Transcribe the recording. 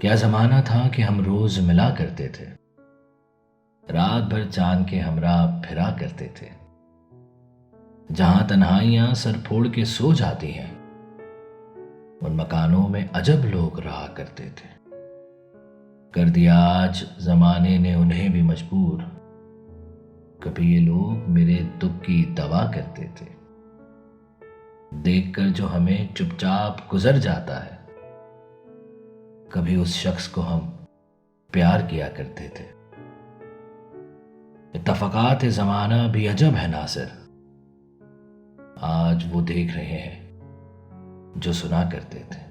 क्या जमाना था कि हम रोज मिला करते थे, रात भर चांद के हमरा फिरा करते थे। जहां तन्हाइयां सर फोड़ के सो जाती हैं, उन मकानों में अजब लोग रहा करते थे। कर दिया आज जमाने ने उन्हें भी मजबूर। कभी ये लोग मेरे दुख की दवा करते थे। देखकर जो हमें चुपचाप गुजर जाता है, कभी उस शख्स को हम प्यार किया करते थे। इत्तफाकात जमाना भी अजब है नासिर, आज वो देख रहे हैं जो सुना करते थे।